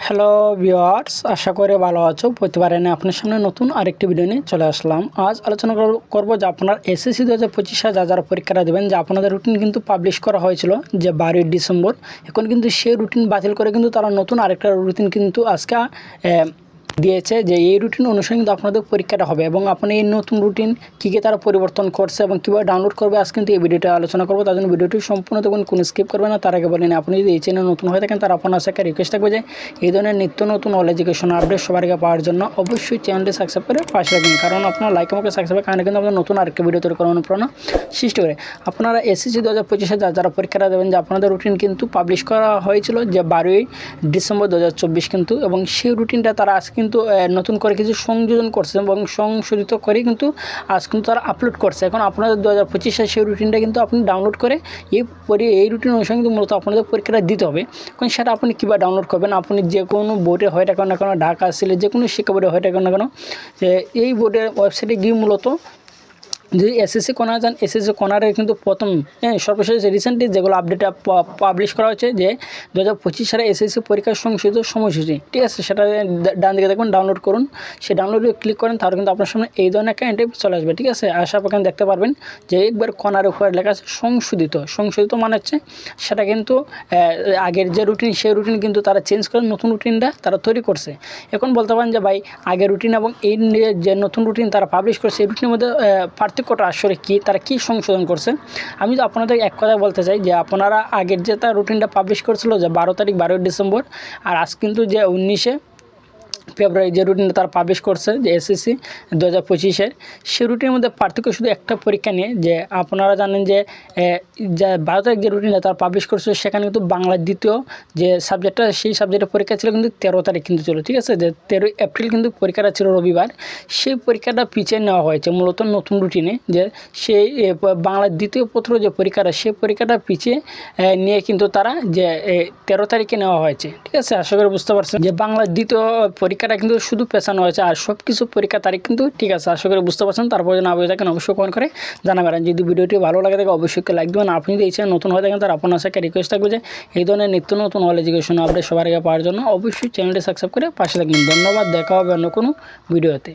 Hello viewers, আশা করি ভালো আছো। প্রতিবারে নিয়ে আপনার সামনে নতুন আরেকটি ভিডিও নিয়ে চলে আসলাম। আজ আলোচনা করব যে আপনার এসএসসি 2025 যারা পরীক্ষাটা দেবেন, যে আপনাদের রুটিন কিন্তু পাবলিশ করা হয়েছিল যে 12 ডিসেম্বর। এখন কিন্তু সেই রুটিন বাতিল করে কিন্তু তারা নতুন আরেকটা রুটিন কিন্তু আজকে দিয়েছে, যে এই রুটিন অনুসারে কিন্তু আপনাদের পরীক্ষাটা হবে এবং আপনি এই নতুন রুটিন কী তারা পরিবর্তন করছে এবং কীভাবে ডাউনলোড করবে আজ কিন্তু এই ভিডিওটা আলোচনা করবো। তার জন্য ভিডিওটি সম্পূর্ণ দেখুন, কোনো স্কিপ করবে না। তার আগে বলেন, আপনি যদি এই চ্যানেল নতুন হয়ে থাকেন তার আপনার সাথে রিকোয়েস্ট থাকবে যে এই ধরনের নিত্য নতুন অল এডুকেশন আপডেট সবার আগে পাওয়ার জন্য অবশ্যই চ্যানেলটি সাবস্ক্রাইব করে পাশে রাখবেন, কারণ আপনার লাইক আমাকে সাবস্ক্রাইবের কারণে কিন্তু আপনার নতুন আরেকটি ভিডিও তৈরি করার অনুপ্রেরণা সৃষ্টি করে। আপনারা এসএসসি 2025 যারা পরীক্ষাটা দেবেন, যে আপনাদের রুটিন কিন্তু পাবলিশ করা হয়েছিল যে 12 ডিসেম্বর 2024 কিন্তু, এবং সেই রুটিনটা তারা আজ কিন্তু নতুন করে কিছু সংযোজন করছে এবং সংশোধিত করে কিন্তু আজ কিন্তু তারা আপলোড করছে। এখন আপনাদের 2025 সালে সেই রুটিনটা কিন্তু আপনি ডাউনলোড করে এই রুটিন অনুসারে কিন্তু মূলত আপনাদের পরীক্ষাটা দিতে হবে। এখন সেটা আপনি কীভাবে ডাউনলোড করবেন, আপনি যে কোনো বোর্ডে হয়ে থাকেন না কেন, ঢাকা সিলেট যে কোনো শিক্ষা বোর্ডে হয়ে থাকেন না কেন, যে এই বোর্ডের ওয়েবসাইটে গিয়ে মূলত যদি এসএসসি কর্নার যান, এসএসসি কর্নারে কিন্তু প্রথম সর্বশেষ রিসেন্টলি যেগুলো আপডেটটা পাবলিশ করা হচ্ছে যে 2025 সালে এসএসসি পরীক্ষার সংশোধিত সময়সূচি, ঠিক আছে, সেটা ডান দিকে দেখবেন ডাউনলোড করুন। সেই ডাউনলোডে ক্লিক করেন, তাহলে কিন্তু আপনার সামনে এই ধরনের একটা ইন্টারফেস চলে আসবে, ঠিক আছে। আসার পর দেখতে পারবেন যে একবার কর্নারের উপরে লেখা আছে সংশোধিত মানে হচ্ছে সেটা কিন্তু আগের যে রুটিন সেই রুটিন কিন্তু তারা চেঞ্জ করে নতুন রুটিনটা তারা তৈরি করছে। এখন বলতে পারেন যে ভাই, আগের রুটিন এবং এই যে নতুন রুটিন তারা পাবলিশ করছে, এই রুটিনের মধ্যে পার্থক্যটা আসলে কী, তারা কী সংশোধন করছে। আমি তো আপনাদের এক কথা বলতে চাই যে আপনারা আগের যে তার রুটিনটা পাবলিশ করেছিল যে 12 ডিসেম্বর, আর আজ কিন্তু যে 19 ফেব্রুয়ারি যে রুটিনটা তারা পাবলিশ করছে যে এসএসসি 2025 সেই রুটিনের মধ্যে পার্থক্য শুধু একটা পরীক্ষা নিয়ে। যে আপনারা জানেন যে 12 তারিখ যে রুটিনটা তারা পাবলিশ করছে, সেখানে কিন্তু বাংলার দ্বিতীয় যে সাবজেক্টটা, সেই সাবজেক্টের পরীক্ষা ছিল কিন্তু 13 তারিখ কিন্তু ছিল, ঠিক আছে। যে 13 এপ্রিল কিন্তু পরীক্ষাটা ছিল রবিবার। সেই পরীক্ষাটা পিছিয়ে নেওয়া হয়েছে মূলত নতুন রুটিনে, যে সেই বাংলার দ্বিতীয় পত্র যে পরীক্ষাটা, সেই পরীক্ষাটা পিছিয়ে নিয়ে কিন্তু তারা যে 13 তারিখে নেওয়া হয়েছে, ঠিক আছে। আশা করি বুঝতে পারছেন যে বাংলার দ্বিতীয় পরীক্ষাটা কিন্তু শুধু পেছানো হয়েছে, আর সব কিছু পরীক্ষা তারিখ কিন্তু ঠিক আছে। আশা করি বুঝতে পারছেন। তারপর যদি না বুঝে থাকেন অবশ্যই কমেন্ট করে জানাবেন। যদি ভিডিওটি ভালো লাগে থাকে অবশ্যই লাইক দেবেন। আপনি যদি এই চ্যানেল নতুন হয়ে থাকেন তার আপনার সাথে রিকোয়েস্ট থাকবে যে এই ধরনের নিত্য নতুন অল এডুকেশন আপডেট সবার আগে পাওয়ার জন্য অবশ্যই চ্যানেলটি সাবস্ক্রাইব করে পাশে থাকবেন। ধন্যবাদ। দেখা হবে অন্য কোনো ভিডিওতে।